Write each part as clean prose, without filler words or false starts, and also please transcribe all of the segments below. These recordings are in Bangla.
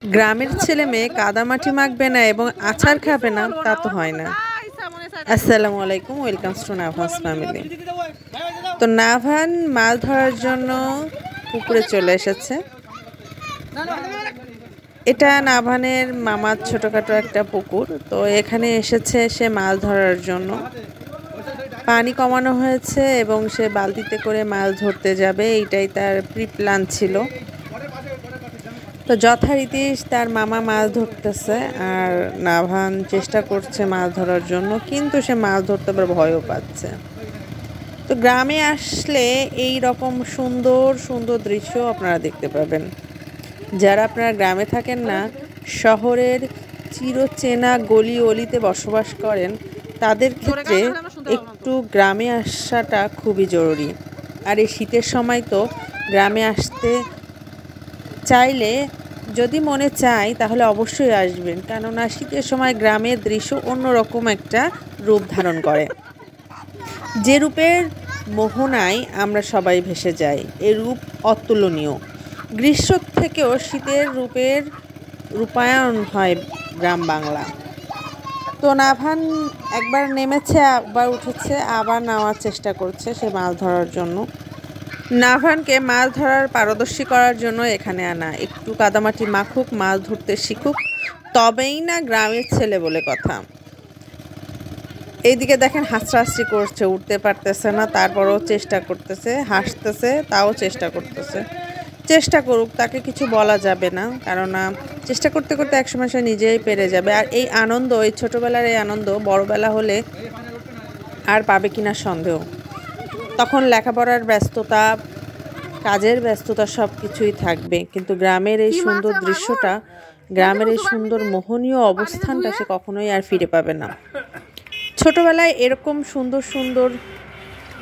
গ্রামের ছেলে মেয়ে কাদামাটি মাখবে না এবং আচার খাবে না তা তো হয় না। আসসালামু আলাইকুম, ওয়েলকামস টু নাভাস ফ্যামিলি। তো নাভান মাছ ধরার জন্য পুকুরে চলে এসেছে। এটা নাভানের মামার ছোটোখাটো একটা পুকুর। তো এখানে এসেছে সে মাছ ধরার জন্য। পানি কমানো হয়েছে এবং সে বালতিতে করে মাছ ধরতে যাবে, এইটাই তার প্রি প্ল্যান ছিল। তো যথারীতি তার মামা মাছ ধরতেছে আর নাভান চেষ্টা করছে মাছ ধরার জন্য, কিন্তু সে মাছ ধরতে আবার ভয়ও পাচ্ছে। তো গ্রামে আসলে এই রকম সুন্দর সুন্দর দৃশ্য আপনারা দেখতে পাবেন। যারা আপনারা গ্রামে থাকেন না, শহরের চিরচেনা গলি অলিতে বসবাস করেন, তাদের ক্ষেত্রে একটু গ্রামে আসাটা খুবই জরুরি। আর এই শীতের সময় তো গ্রামে আসতে চাইলে, যদি মনে চায় তাহলে অবশ্যই আসবেন, কেননা শীতের সময় গ্রামের দৃশ্য অন্যরকম একটা রূপ ধারণ করে, যে রূপের মোহনায় আমরা সবাই ভেসে যাই। এই রূপ অতুলনীয়। গ্রীষ্ম থেকেও শীতের রূপের রূপায়ণ হয় গ্রাম বাংলা। তো নাভান একবার নেমেছে, আবার উঠেছে, আবার নামার চেষ্টা করছে সে মাছ ধরার জন্য। নাভানকে মাছ ধরার পারদর্শী করার জন্য এখানে আনা। একটু কাদামাটি মাখুক, মাছ ধরতে শিখুক, তবেই না গ্রামের ছেলে বলে কথা। এইদিকে দেখেন হাসরাহাসি করছে, উঠতে পারতেছে না, তারপরও চেষ্টা করতেছে, হাসতেছে, তাও চেষ্টা করতেছে। চেষ্টা করুক, তাকে কিছু বলা যাবে না, কারণ চেষ্টা করতে করতে একসময় সে নিজেই পেরে যাবে। আর এই আনন্দ, এই ছোটোবেলার এই আনন্দ বড়বেলা হলে আর পাবে কিনা সন্দেহ। তখন লেখাপড়ার ব্যস্ততা, কাজের ব্যস্ততা সব কিছুই থাকবে, কিন্তু গ্রামের এই সুন্দর দৃশ্যটা, গ্রামের এই সুন্দর মোহনীয় অবস্থানটা সে কখনোই আর ফিরে পাবে না। ছোটবেলায় এরকম সুন্দর সুন্দর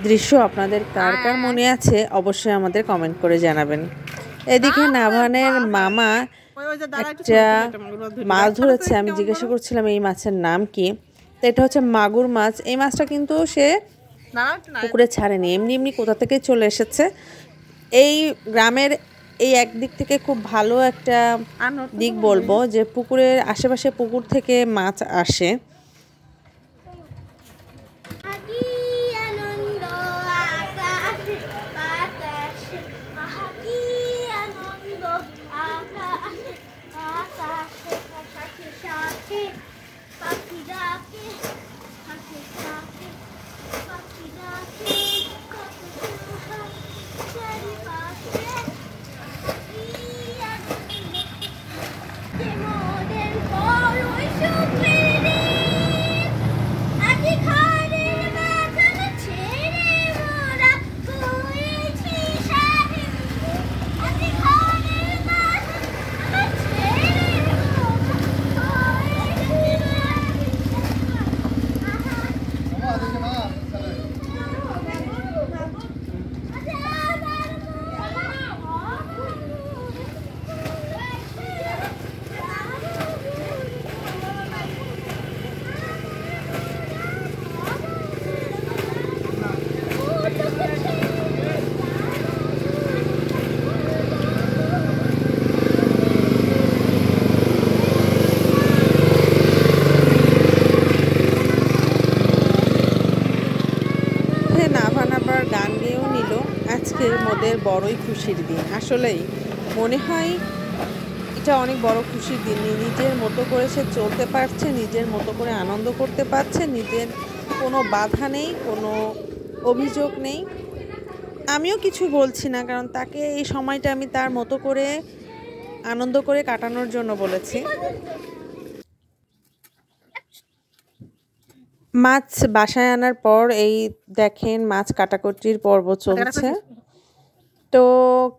দৃশ্য আপনাদের কার কার মনে আছে অবশ্যই আমাদের কমেন্ট করে জানাবেন। এদিকে নাভানের মামা একটা মাছ ধরেছে। আমি জিজ্ঞাসা করছিলাম এই মাছের নাম কি। তো এটা হচ্ছে মাগুর মাছ। এই মাছটা কিন্তু সে পুকুরে ছাড়েনি, এমনি এমনি কোথা থেকে চলে এসেছে। এই গ্রামের এই একদিক থেকে খুব ভালো একটা দিক বলবো, যে পুকুরের আশেপাশে পুকুর থেকে মাছ আসে। নাভান আবার গান গেয়েও নিল। আজকে মোদের বড়ই খুশির দিন। আসলেই মনে হয় এটা অনেক বড় খুশির দিন। নিজের মতো করে সে চলতে পারছে, নিজের মতো করে আনন্দ করতে পারছে, নিজের কোনো বাধা নেই, কোনো অভিযোগ নেই। আমিও কিছু বলছি না, কারণ তাকে এই সময়টা আমি তার মতো করে আনন্দ করে কাটানোর জন্য বলেছি। মাছ বাসায় আনার পর এই দেখেন মাছ কাটাকুটির পর্ব চলছে। তো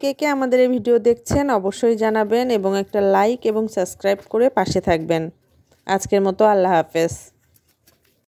কে কে আমাদের এই ভিডিও দেখছেন অবশ্যই জানাবেন এবং একটা লাইক এবং সাবস্ক্রাইব করে পাশে থাকবেন। আজকের মতো আল্লাহ হাফেজ।